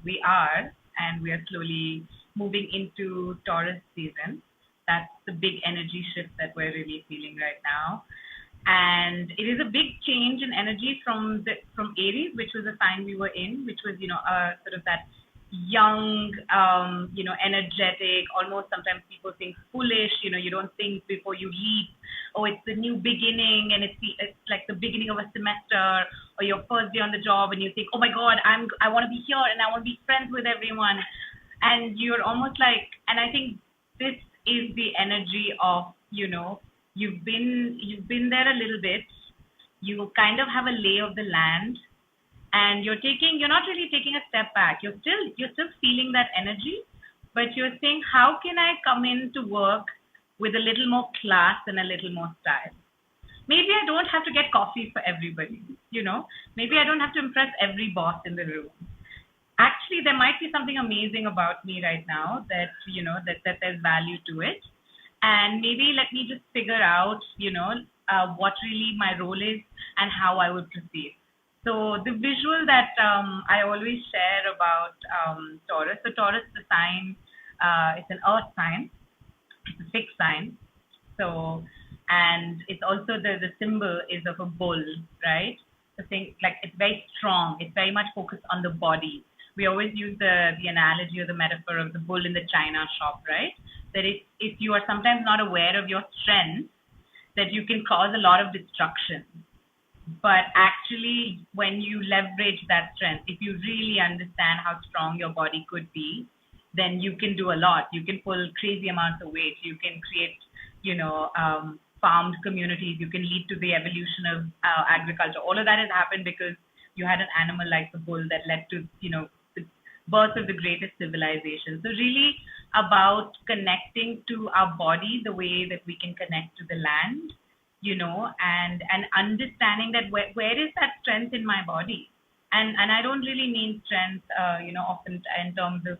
we are, and we are slowly moving into Taurus season. That's the big energy shift that we're really feeling right now. And it is a big change in energy from Aries, which was a sign we were in, which was, sort of that young, energetic, almost sometimes people think foolish, you don't think before you leap. Oh, it's the new beginning, and it's like the beginning of a semester or your first day on the job, and you think, oh my God, I want to be here and I want to be friends with everyone. And you're almost like, and I think this is the energy of, you've been there a little bit. You kind of have a lay of the land, and you're not really taking a step back. You're still feeling that energy, but you're saying, how can I come into work with a little more class and a little more style? Maybe I don't have to get coffee for everybody, maybe I don't have to impress every boss in the room. Actually, there might be something amazing about me right now that, that there's value to it. And maybe let me just figure out, what really my role is and how I would proceed. So the visual that I always share about Taurus. So Taurus is a sign, it's an earth sign, it's a fixed sign. So, and it's also the symbol is of a bull, right? The thing, like, it's very strong. It's very much focused on the body. We always use the analogy or the metaphor of the bull in the china shop, right? That if you are sometimes not aware of your strength, that you can cause a lot of destruction. But actually, when you leverage that strength, if you really understand how strong your body could be, then you can do a lot. You can pull crazy amounts of weight. You can create, farmed communities. You can lead to the evolution of agriculture. All of that has happened because you had an animal like the bull that led to, the birth of the greatest civilization. So really about connecting to our body the way that we can connect to the land, and understanding that where is that strength in my body? And I don't really mean strength, often in terms of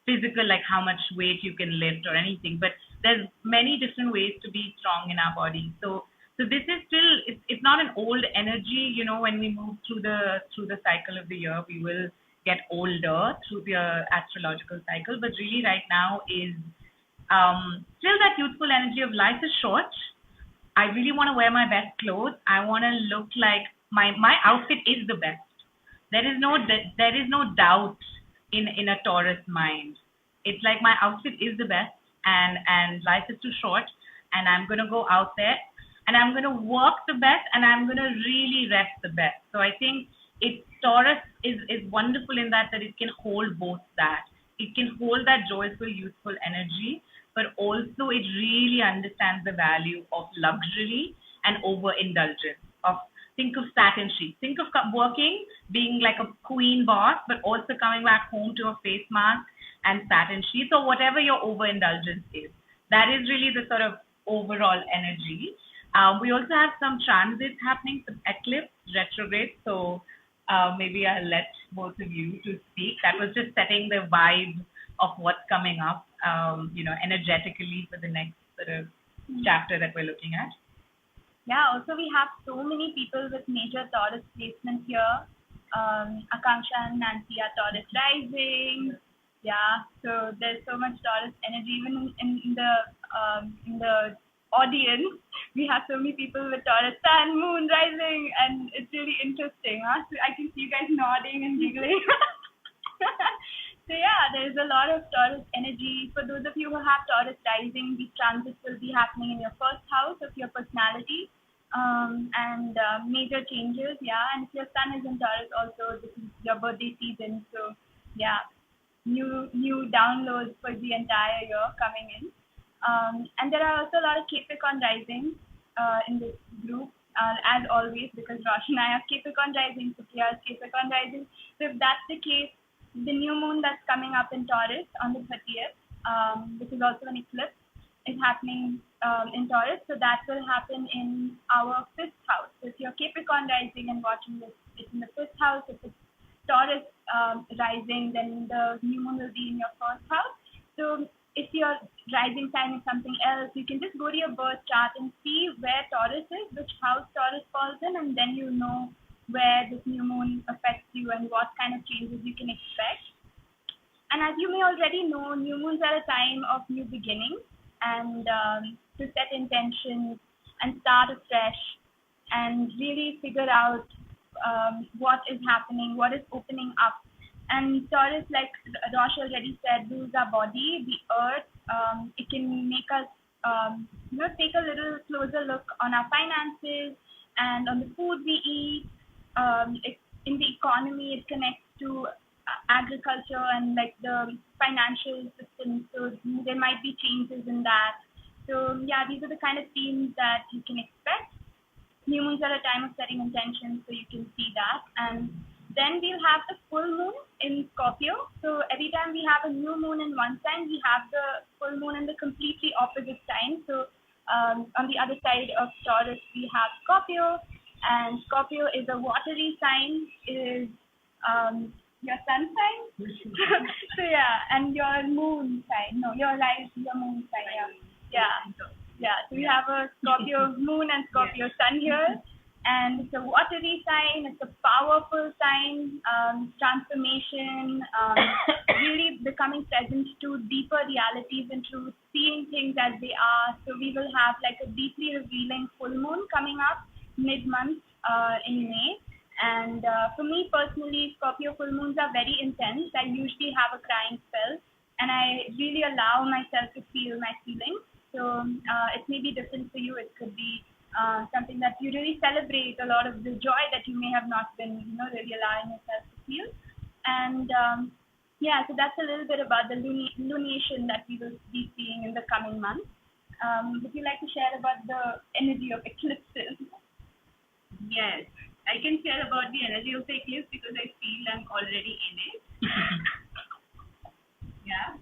physical, like how much weight you can lift or anything, but there's many different ways to be strong in our body. So this is still, it's not an old energy, when we move through the cycle of the year, we will get older through the astrological cycle, but really right now is still that youthful energy of life is short. I really want to wear my best clothes. I want to look like my outfit is the best. There is no doubt in a Taurus mind. It's like my outfit is the best, and life is too short, and I'm gonna go out there, and I'm gonna work the best, and I'm gonna really rest the best. So I think Taurus is wonderful in that it can hold both that. It can hold that joyful, youthful energy, but also it really understands the value of luxury and overindulgence. Think of satin sheets. Think of working, being like a queen boss, but also coming back home to a face mask and satin sheets or whatever your overindulgence is. That is really the sort of overall energy. We also have some transits happening, some eclipse, retrograde. So maybe I'll let both of you to speak. That was just setting the vibe of what's coming up, energetically for the next sort of chapter that we're looking at. Yeah, also we have so many people with major Taurus placements here. Aakanksha and Nancy are Taurus rising. Yeah, so there's so much Taurus energy. Even in the audience, we have so many people with Taurus sun, moon, rising, and it's really interesting. Huh? So I can see you guys nodding and giggling. So yeah, there's a lot of Taurus energy. For those of you who have Taurus rising, these transits will be happening in your first house of your personality, and major changes. Yeah, and if your sun is in Taurus, also this is your birthday season. So yeah, new downloads for the entire year coming in. And there are also a lot of Capricorn rising in this group, as always, because Rosh and I have Capricorn rising, Supriya has Capricorn rising. So if that's the case, the new moon that's coming up in Taurus on the 30th, which is also an eclipse, is happening in Taurus. So that will happen in our 5th house. So if you're Capricorn rising and watching this, it's in the 5th house. If it's Taurus rising, then the new moon will be in your 1st house. So if your rising sign is something else, you can just go to your birth chart and see where Taurus is, which house Taurus falls in, and then you know where this new moon affects you and what kind of changes you can expect. And as you may already know, new moons are a time of new beginnings and to set intentions and start afresh and really figure out what is happening, what is opening up. And Taurus, like Rosh already said, rules our body, the earth. It can make us, take a little closer look on our finances and on the food we eat. In the economy, it connects to agriculture and like the financial system. So there might be changes in that. So yeah, these are the kind of themes that you can expect. New moons are a time of setting intentions, so you can see that. And then we'll have the full moon in Scorpio. So every time we have a new moon in one sign, we have the full moon in the completely opposite sign. So on the other side of Taurus, we have Scorpio, and Scorpio is a watery sign. Is your sun sign? So yeah, and your moon sign. No, your moon sign. Yeah. So we have a Scorpio moon and Scorpio sun here. And it's a watery sign, it's a powerful sign, transformation, really becoming present to deeper realities and truth, seeing things as they are. So we will have like a deeply revealing full moon coming up mid-month in May. And for me personally, Scorpio full moons are very intense. I usually have a crying spell and I really allow myself to feel my feelings. So it may be different for you. It could be something that you really celebrate a lot of the joy that you may have not been, really allowing yourself to feel. And so that's a little bit about the lunation that we will be seeing in the coming months. Would you like to share about the energy of eclipses? Yes, I can share about the energy of the eclipse because I feel I'm already in it. Yeah.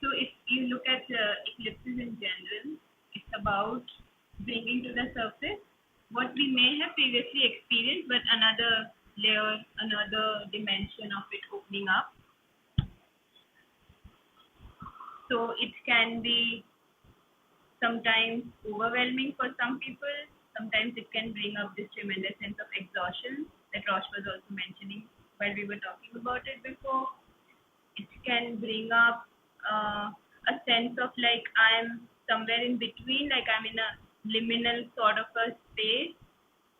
So if you look at eclipses in general, it's about bringing to the surface what we may have previously experienced, but another layer, another dimension of it opening up. So it can be sometimes overwhelming for some people. Sometimes it can bring up this tremendous sense of exhaustion that Rosh was also mentioning while we were talking about it before. It can bring up a sense of like I'm somewhere in between, like I'm in a liminal sort of a space.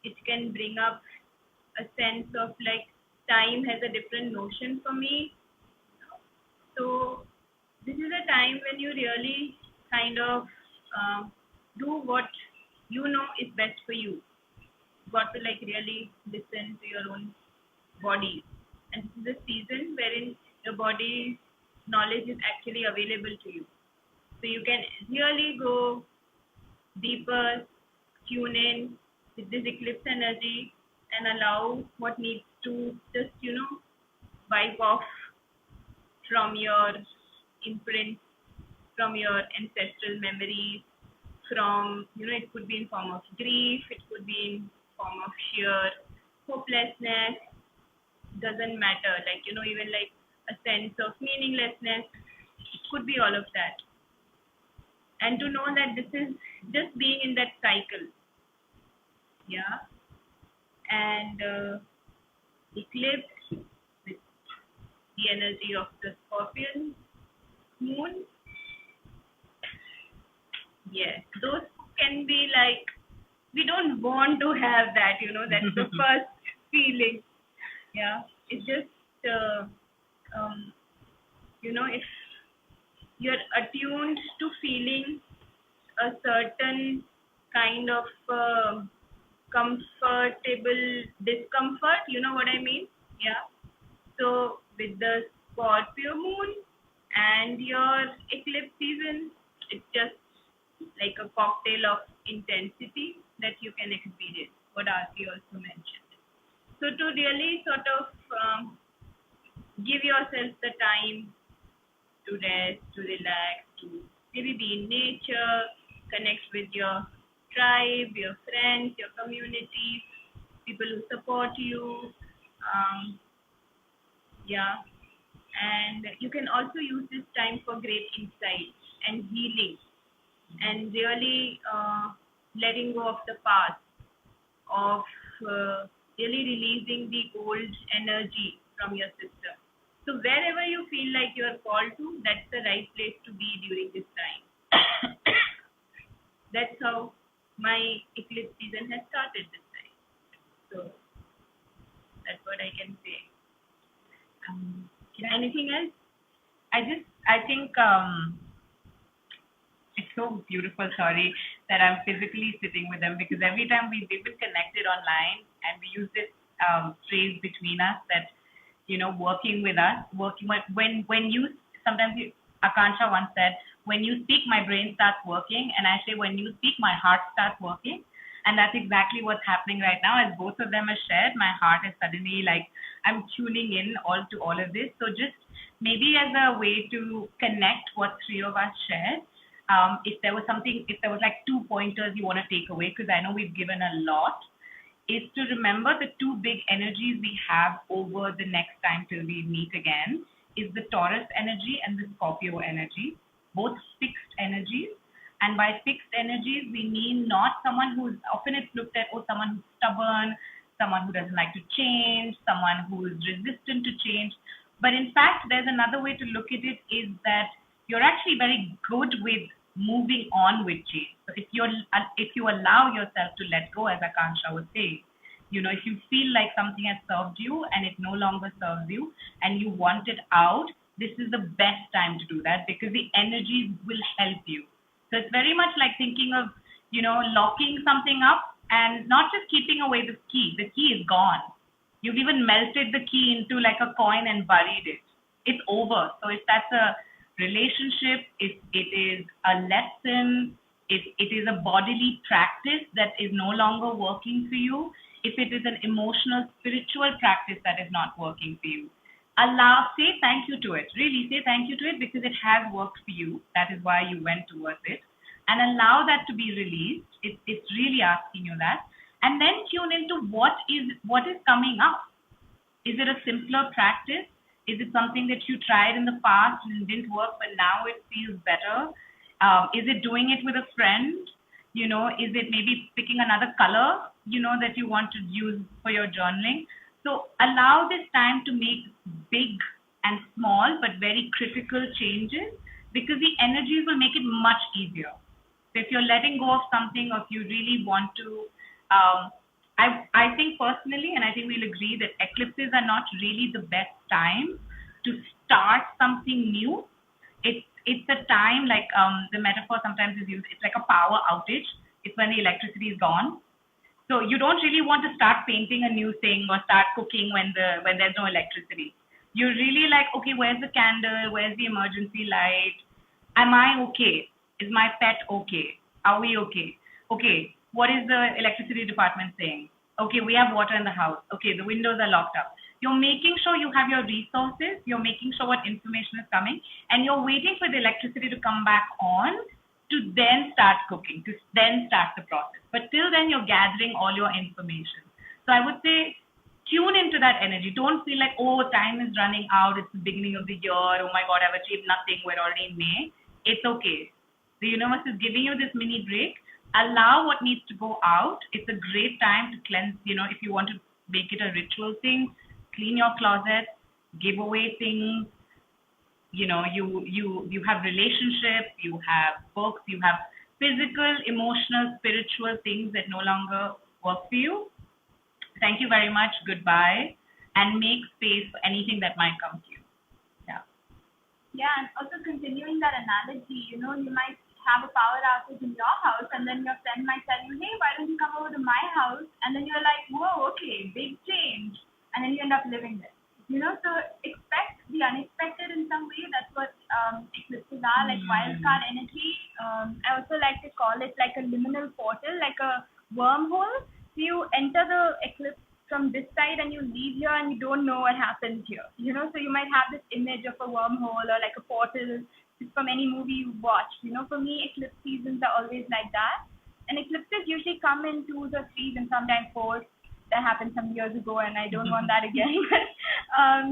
It can bring up a sense of like time has a different notion for me. So this is a time when you really kind of do what you know is best for you. You've got to like really listen to your own body. And this is a season wherein your body's knowledge is actually available to you. So you can really go deeper, tune in with this eclipse energy and allow what needs to just, wipe off from your imprint, from your ancestral memories, from, it could be in form of grief, it could be in form of sheer hopelessness, doesn't matter, like, even like a sense of meaninglessness, it could be all of that. And to know that this is just being in that cycle. Yeah. And eclipse with the energy of the Scorpion moon. Yes, those can be like, we don't want to have that, that's the first feeling. Yeah, it's just, if you're attuned to feeling a certain kind of comfortable discomfort, you know what I mean? Yeah. So with the Scorpio moon and your eclipse season, it's just like a cocktail of intensity that you can experience, what Aarti also mentioned. So to really sort of give yourself the time to rest, to relax, to maybe be in nature, connect with your tribe, your friends, your community, people who support you. And you can also use this time for great insight and healing and really letting go of the past, of really releasing the old energy from your system. So wherever you feel like you are called to, that's the right place to be during this time. That's how my eclipse season has started this time. So that's what I can say. Um, Anything else? I think it's so beautiful, sorry, that I'm physically sitting with them, because every time we've been connected online and we use this phrase between us that, working with us, when you, sometimes you, Aakanksha once said, when you speak, my brain starts working, and I say, when you speak, my heart starts working. And that's exactly what's happening right now. As both of them are shared, my heart is suddenly like, I'm tuning in all to all of this. So just maybe as a way to connect what three of us shared, if there was like 2 pointers you want to take away, because I know we've given a lot, is to remember the two big energies we have over the next time till we meet again is the Taurus energy and the Scorpio energy, both fixed energies. And by fixed energies, we mean not someone who's, often it's looked at, someone who's stubborn, someone who doesn't like to change, someone who is resistant to change. But in fact, there's another way to look at it, is that you're actually very good with moving on with change. So if you allow yourself to let go, as Aakanksha was saying, if you feel like something has served you and it no longer serves you and you want it out, this is the best time to do that, because the energies will help you. So it's very much like thinking of, locking something up and not just keeping away the key. The key is gone. You've even melted the key into like a coin and buried it. It's over. So if that's a relationship, if it is a lesson, if it is a bodily practice that is no longer working for you, if it is an emotional, spiritual practice that is not working for you, say thank you to it. Really say thank you to it, because it has worked for you. That is why you went towards it. And allow that to be released. It's really asking you that. And then tune into what is coming up. Is it a simpler practice? Is it something that you tried in the past and it didn't work, but now it feels better? Is it doing it with a friend? Is it maybe picking another color, that you want to use for your journaling? So allow this time to make big and small, but very critical changes, because the energies will make it much easier. So if you're letting go of something, or if you really want to, I think personally, and I think we'll agree, that eclipses are not really the best time to start something new. It's a time, like the metaphor sometimes is used, it's like a power outage. It's when the electricity is gone. So you don't really want to start painting a new thing or start cooking when there's no electricity. You're really like, okay, where's the candle? Where's the emergency light? Am I okay? Is my pet okay? Are we okay? Okay, what is the electricity department saying? Okay, we have water in the house. Okay, the windows are locked up. You're making sure you have your resources. You're making sure what information is coming, and you're waiting for the electricity to come back on to then start cooking, to then start the process. But till then, you're gathering all your information. So I would say tune into that energy. Don't feel like, oh, time is running out. It's the beginning of the year. Oh my God, I've achieved nothing. We're already in May. It's okay. The universe is giving you this mini break. Allow what needs to go out. It's a great time to cleanse. If you want to make it a ritual thing, clean your closet, give away things. You have relationships, you have books, you have physical, emotional, spiritual things that no longer work for you. Thank you very much. Goodbye. And make space for anything that might come to you. Yeah. Yeah, and also continuing that analogy, you might have a power outage in your house, and then your friend might tell you, hey, why don't you come over to my house? And then you're like, whoa, okay, big change. And then you end up living there. So expect the unexpected in some way. That's what eclipses are, like wildcard energy. I also like to call it like a liminal portal, like a wormhole. So you enter the eclipse from this side and you leave here and you don't know what happens here. So you might have this image of a wormhole or like a portal from any movie you watched. For me, eclipse seasons are always like that. And eclipses usually come in 2s or 3s and sometimes 4s. That happened some years ago, and I don't want that again. Now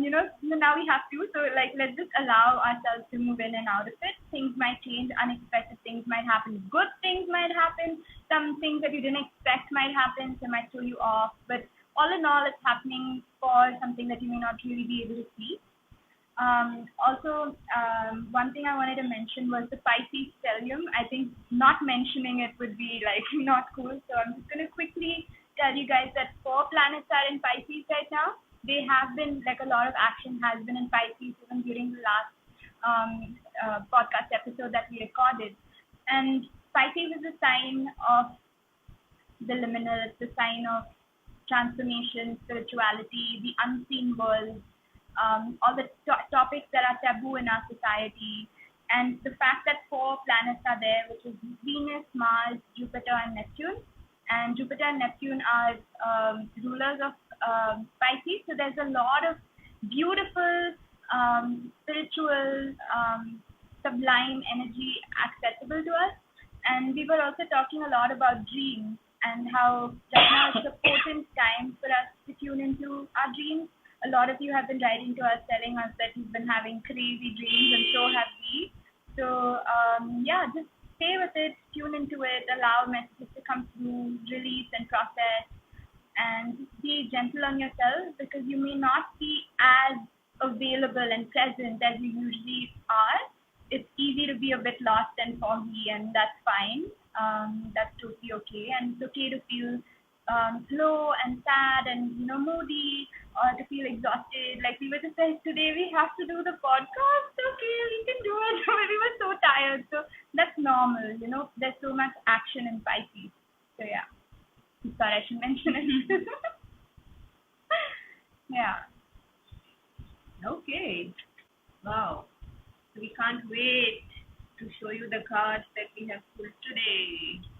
we have to. So, let's just allow ourselves to move in and out of it. Things might change. Unexpected things might happen. Good things might happen. Some things that you didn't expect might happen. They might throw you off. But all in all, it's happening for something that you may not really be able to see. Also, one thing I wanted to mention was the Pisces stellium. I think not mentioning it would be like not cool. So I'm just going to quickly tell you guys that 4 planets are in Pisces right now. They have been, like, a lot of action has been in Pisces even during the last podcast episode that we recorded. And Pisces is a sign of the liminal, it's the sign of transformation, spirituality, the unseen world, all the topics that are taboo in our society. And the fact that 4 planets are there, which is Venus, Mars, Jupiter, and Neptune. And Jupiter and Neptune are rulers of Pisces. So there's a lot of beautiful, spiritual, sublime energy accessible to us. And we were also talking a lot about dreams and how right now it's a potent time for us to tune into our dreams. A lot of you have been writing to us telling us that you've been having crazy dreams, and so have we. So, yeah, just stay with it, tune into it, allow messages to come through, release and process, and just be gentle on yourself, because you may not be as available and present as you usually are. It's easy to be a bit lost and foggy, and that's fine. That's totally okay, and it's okay to feel low and sad and moody, or to feel exhausted. Like we were just saying today, we have to do the podcast. Okay, we can do it. We were so tired, so that's normal. There's so much action in Pisces. So yeah, sorry, I should mention it. Yeah. Okay. Wow. So we can't wait to show you the cards that we have pulled today.